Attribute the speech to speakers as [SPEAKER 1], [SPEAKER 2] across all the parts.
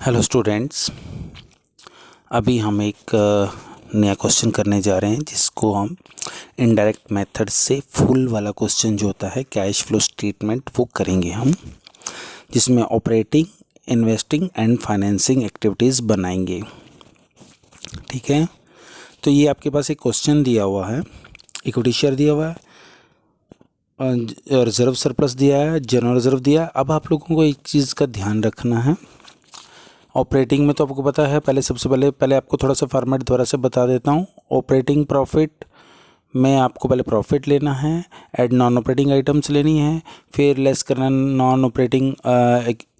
[SPEAKER 1] Hello students, अभी हम एक नया क्वेश्चन करने जा रहे हैं जिसको हम इनडायरेक्ट मेथड से फुल वाला क्वेश्चन जो होता है कैश फ्लो स्टेटमेंट वो करेंगे हम, जिसमें operating, investing and financing activities बनाएंगे। ठीक है, तो ये आपके पास एक क्वेश्चन दिया हुआ है, इक्विटी शेयर दिया हुआ है, रिजर्व सरप्लस दिया है, जनरल रिजर्व दिया है। अब आप लोगों को एक चीज़ का ध्यान रखना है, ऑपरेटिंग में तो आपको पता है, सबसे पहले आपको थोड़ा सा फॉर्मेट दोबारा से बता देता हूँ। ऑपरेटिंग प्रॉफिट में आपको पहले प्रॉफिट लेना है, ऐड नॉन ऑपरेटिंग आइटम्स लेनी है, फिर लेस करना नॉन ऑपरेटिंग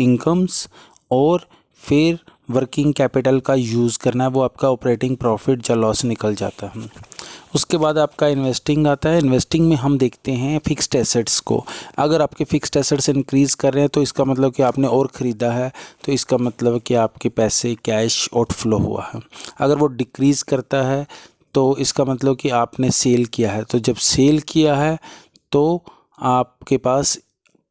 [SPEAKER 1] इनकम्स, और फिर वर्किंग कैपिटल का यूज़ करना है, वो आपका ऑपरेटिंग प्रॉफिट या लॉस निकल जाता है। उसके बाद आपका इन्वेस्टिंग आता है। इन्वेस्टिंग में हम देखते हैं फिक्स्ड एसेट्स को। अगर आपके फिक्स्ड एसेट्स इंक्रीज़ कर रहे हैं तो इसका मतलब कि आपने और ख़रीदा है, तो इसका मतलब कि आपके पैसे कैश आउटफ्लो हुआ है। अगर वो डिक्रीज़ करता है तो इसका मतलब कि आपने सेल किया है। तो जब सेल किया है तो आपके पास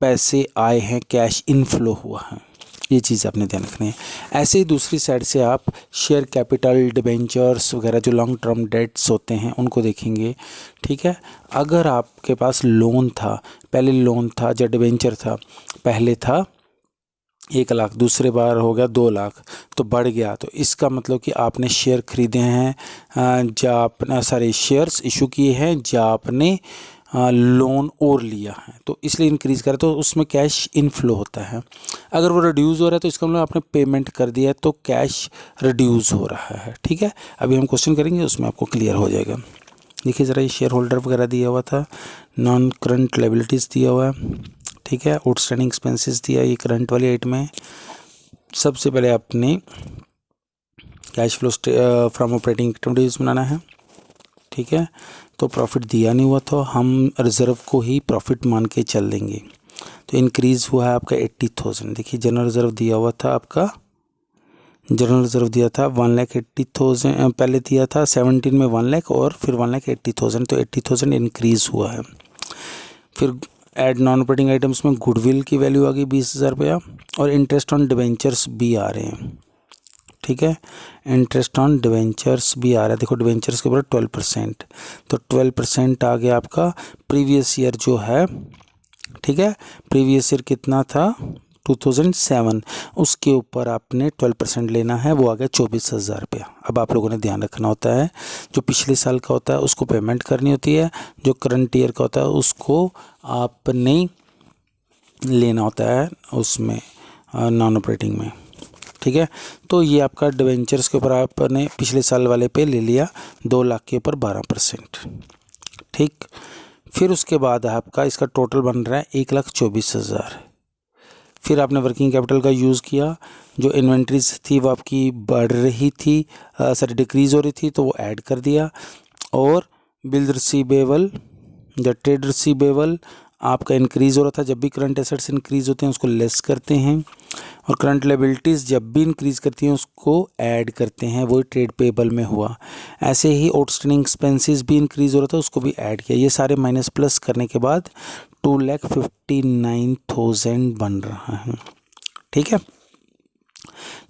[SPEAKER 1] पैसे आए हैं, कैश इनफ्लो हुआ है। ये चीज़ आपने ध्यान रखनी है। ऐसे ही दूसरी साइड से आप शेयर कैपिटल, डिबेंचर्स वगैरह जो लॉन्ग टर्म डेट्स होते हैं उनको देखेंगे। ठीक है, अगर आपके पास लोन था, पहले लोन था या डिबेंचर था, पहले था 1 लाख, दूसरे बार हो गया 2 लाख, तो बढ़ गया, तो इसका मतलब कि आपने शेयर खरीदे हैं, या अपना सारे शेयर्स इशू किए हैं, या आपने लोन और लिया है, तो इसलिए इंक्रीज़ करा, तो उसमें कैश इनफ्लो होता है। अगर वो रिड्यूस हो रहा है तो इसका मतलब आपने पेमेंट कर दिया है, तो कैश रिड्यूस हो रहा है। ठीक है, अभी हम क्वेश्चन करेंगे, उसमें आपको क्लियर हो जाएगा। देखिए ज़रा, ये शेयर होल्डर वगैरह दिया हुआ था, नॉन करंट लायबिलिटीज़ दिया हुआ है। ठीक है, आउटस्टैंडिंग एक्सपेंसेस दिया, ये करंट वाली आइटम है। सबसे पहले आपने cash flow from operating activities बनाना है। ठीक है, तो प्रॉफिट दिया नहीं हुआ तो हम रिज़र्व को ही प्रॉफिट मान के चल देंगे। तो इंक्रीज़ हुआ है आपका 80,000। देखिए, जनरल रिज़र्व दिया हुआ था आपका, जनरल रिज़र्व दिया था 1,80,000, पहले दिया था 17 में 1 लाख और फिर 1,80,000, तो 80,000 इंक्रीज़ हुआ है। फिर ऐड नॉन ऑपरेटिंग आइटम्स में गुडविल की वैल्यू आ गई 20,000 रुपया, और इंटरेस्ट ऑन डिबेंचर्स भी आ रहे हैं। ठीक है, इंटरेस्ट ऑन डिवेंचर्स भी आ रहा है। देखो, डिवेंचर्स के ऊपर 12%, तो 12% आ गया आपका। प्रीवियस ईयर जो है, ठीक है, प्रीवियस ईयर कितना था 2007, उसके ऊपर आपने 12% लेना है, वो आ गया 24,000 रुपया। अब आप लोगों ने ध्यान रखना होता है, जो पिछले साल का होता है उसको पेमेंट करनी होती है, जो करंट ईयर का होता है उसको आपने लेना होता है उसमें नॉन ऑपरेटिंग में। ठीक है, तो ये आपका डिवेंचर्स के ऊपर आपने पिछले साल वाले पे ले लिया 2 लाख के ऊपर 12%। ठीक, फिर उसके बाद आपका इसका टोटल बन रहा है 1,24,000। फिर आपने वर्किंग कैपिटल का यूज़ किया, जो इन्वेंट्रीज थी वो आपकी बढ़ रही थी, डिक्रीज़ हो रही थी, तो वो ऐड कर दिया। और बिल रिसीवेबल या ट्रेड रिसीवेबल आपका इंक्रीज़ हो रहा था। जब भी करंट एसेट्स इंक्रीज़ होते हैं उसको लेस करते हैं, और करंट लायबिलिटीज़ जब भी इंक्रीज़ करती हैं उसको ऐड करते हैं, वो ट्रेड पेबल में हुआ। ऐसे ही आउटस्टैंडिंग एक्सपेंसेस भी इंक्रीज़ हो रहा था, उसको भी ऐड किया। ये सारे माइनस प्लस करने के बाद 2,59,000 बन रहा है। ठीक है,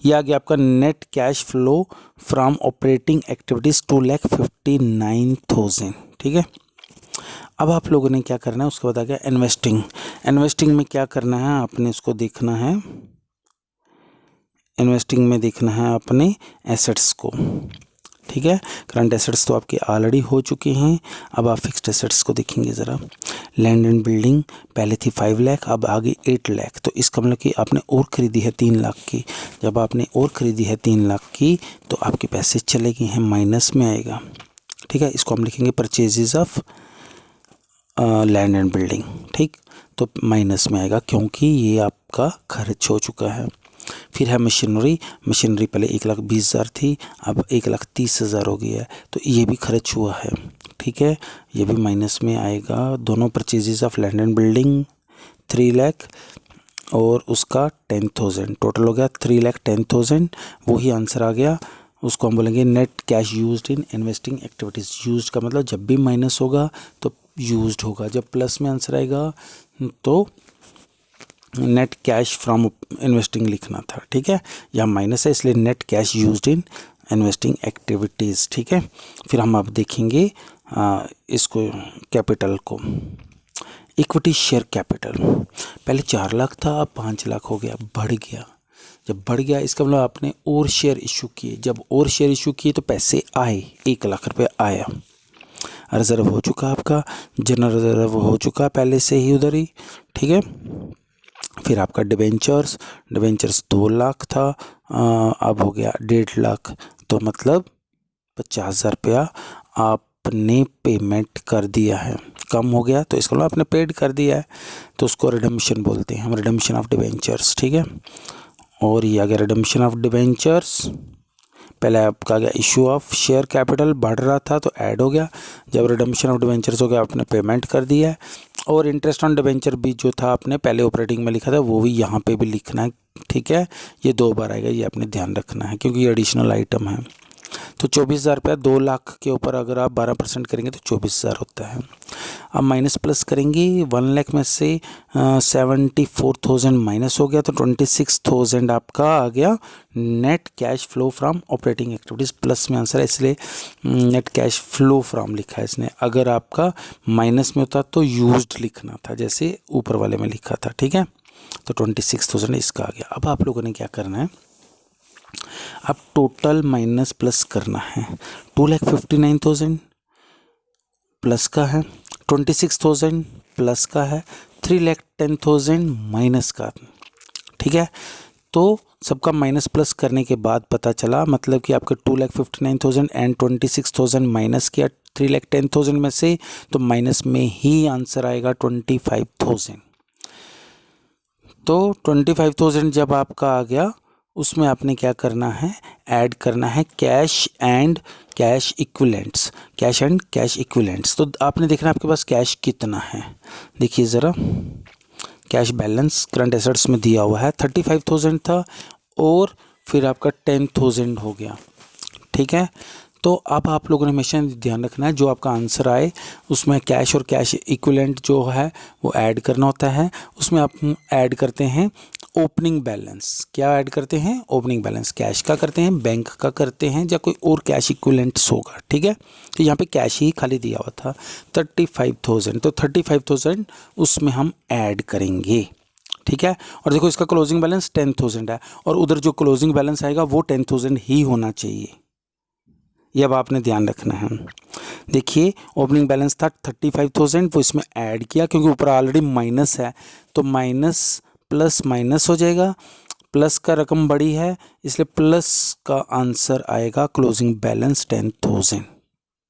[SPEAKER 1] ये आ गया आपका net cash flow from operating activities 2,59,000। ठीक है, अब आप लोगों ने क्या करना है, उसके बाद आ गया इन्वेस्टिंग। इन्वेस्टिंग में क्या करना है आपने, इसको देखना है। इन्वेस्टिंग में देखना है अपने एसेट्स को। ठीक है, करंट एसेट्स तो आपके ऑलरेडी हो चुके हैं। अब आप फिक्स्ड एसेट्स को देखेंगे ज़रा। लैंड एंड बिल्डिंग पहले थी 5 लाख, अब आ गई 8 लाख, तो इसका मतलब कि आपने और ख़रीदी है 3 लाख की। जब आपने और ख़रीदी है 3 लाख की तो आपके पैसे चले गए हैं, माइनस में आएगा। ठीक है, इसको हम लिखेंगे purchases of land and building. ठीक, तो माइनस में आएगा क्योंकि ये आपका खर्च हो चुका है। फिर है मशीनरी। मशीनरी पहले 1,20,000 थी, अब 1,30,000 हो गई है, तो ये भी खर्च हुआ है। ठीक है, ये भी माइनस में आएगा। दोनों purchases of land and building 3 lakh और उसका 10,000, टोटल हो गया 3,10,000। वही आंसर आ गया। उसको हम बोलेंगे net cash used in investing activities. Used का मतलब जब भी माइनस होगा तो यूज्ड होगा, जब प्लस में आंसर आएगा तो नेट कैश फ्रॉम इन्वेस्टिंग लिखना था, ठीक है, यहाँ माइनस है इसलिए net cash used in investing activities, ठीक है। फिर हम अब देखेंगे इसको कैपिटल को, इक्विटी शेयर कैपिटल। पहले 4 लाख था, अब 5 लाख हो गया, बढ़ गया। जब बढ़ गया इसका मतलब आपने और शेयर इशू किए, जब और शेयर इशू किए तो पैसे आए, 1 लाख रुपये आया। रिजर्व हो चुका आपका, जनरल रिजर्व हो चुका पहले से ही उधर ही, ठीक है। फिर आपका डिबेंचर्स 2 लाख था, अब हो गया 1.5 लाख, तो मतलब 50,000 रुपया आपने पेमेंट कर दिया है, कम हो गया तो इसको आपने पेड कर दिया है, तो उसको रिडम्पशन बोलते हैं हम, रिडम्पशन ऑफ डिबेंचर्स, ठीक है। और ये आ गया रिडम्पशन ऑफ डिबेंचर्स। पहले आपका आ गया इशू ऑफ शेयर कैपिटल, बढ़ रहा था तो ऐड हो गया, जब रिडम्पशन ऑफ डिबेंचर्स हो गया आपने पेमेंट कर दिया है। और इंटरेस्ट ऑन डिबेंचर भी जो था आपने पहले ऑपरेटिंग में लिखा था वो भी यहाँ पे भी लिखना है, ठीक है। ये 2 बार आएगा, ये आपने ध्यान रखना है क्योंकि ये एडिशनल आइटम है। तो 24,000 रुपया 2 लाख के ऊपर अगर आप 12% करेंगे तो 24,000 होता है। अब माइनस प्लस करेंगे, 1 लाख में से 74,000 माइनस हो गया तो 26,000 आपका आ गया net cash flow from operating activities, plus में आंसर है इसलिए नेट कैश फ्लो फ्रॉम लिखा है इसने। अगर आपका माइनस में होता तो यूज्ड लिखना था, जैसे ऊपर वाले में लिखा था, ठीक है। तो 26,000 इसका आ गया। अब आप लोगों ने क्या करना है, अब टोटल माइनस प्लस करना है। 2,59,000 प्लस का है, 26,000 प्लस का है, 3,10,000 माइनस का, ठीक है। तो सबका माइनस प्लस करने के बाद पता चला, मतलब कि आपके 2,59,000 एंड 26,000 माइनस किया 3,10,000 में से, तो माइनस में ही आंसर आएगा 25,000। तो 25,000 जब आपका आ गया उसमें आपने क्या करना है, ऐड करना है cash and cash equivalents, cash and cash equivalents. तो आपने देखना आपके पास कैश कितना है, देखिए ज़रा, कैश बैलेंस करंट एसेट्स में दिया हुआ है 35,000 था और फिर आपका 10,000 हो गया, ठीक है। तो अब आप लोगों ने हमेशा ध्यान रखना है जो आपका आंसर आए उसमें कैश और कैश इक्विवेलेंट जो है वो ऐड करना होता है। उसमें आप ऐड करते हैं ओपनिंग बैलेंस, क्या ऐड करते हैं, ओपनिंग बैलेंस, कैश का करते हैं, बैंक का करते हैं, या कोई और कैश इक्विवेलेंट्स होगा, ठीक है। तो यहाँ पे कैश ही खाली दिया हुआ था 35,000, तो 35,000 उसमें हम ऐड करेंगे, ठीक है। और देखो इसका क्लोजिंग बैलेंस 10,000 है और उधर जो क्लोजिंग बैलेंस आएगा वो 10,000 ही होना चाहिए, ये अब आपने ध्यान रखना है। देखिए ओपनिंग बैलेंस था 35,000, वो इसमें ऐड किया क्योंकि ऊपर ऑलरेडी माइनस है, तो माइनस प्लस माइनस हो जाएगा, प्लस का रकम बड़ी है इसलिए प्लस का आंसर आएगा क्लोजिंग बैलेंस 10,000,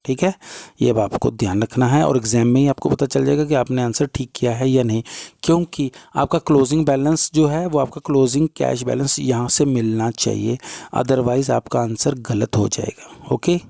[SPEAKER 1] ठीक है। ये अब आपको ध्यान रखना है और एग्जाम में ही आपको पता चल जाएगा कि आपने आंसर ठीक किया है या नहीं, क्योंकि आपका क्लोजिंग बैलेंस जो है वो आपका क्लोजिंग कैश बैलेंस यहाँ से मिलना चाहिए, अदरवाइज़ आपका आंसर गलत हो जाएगा। ओके।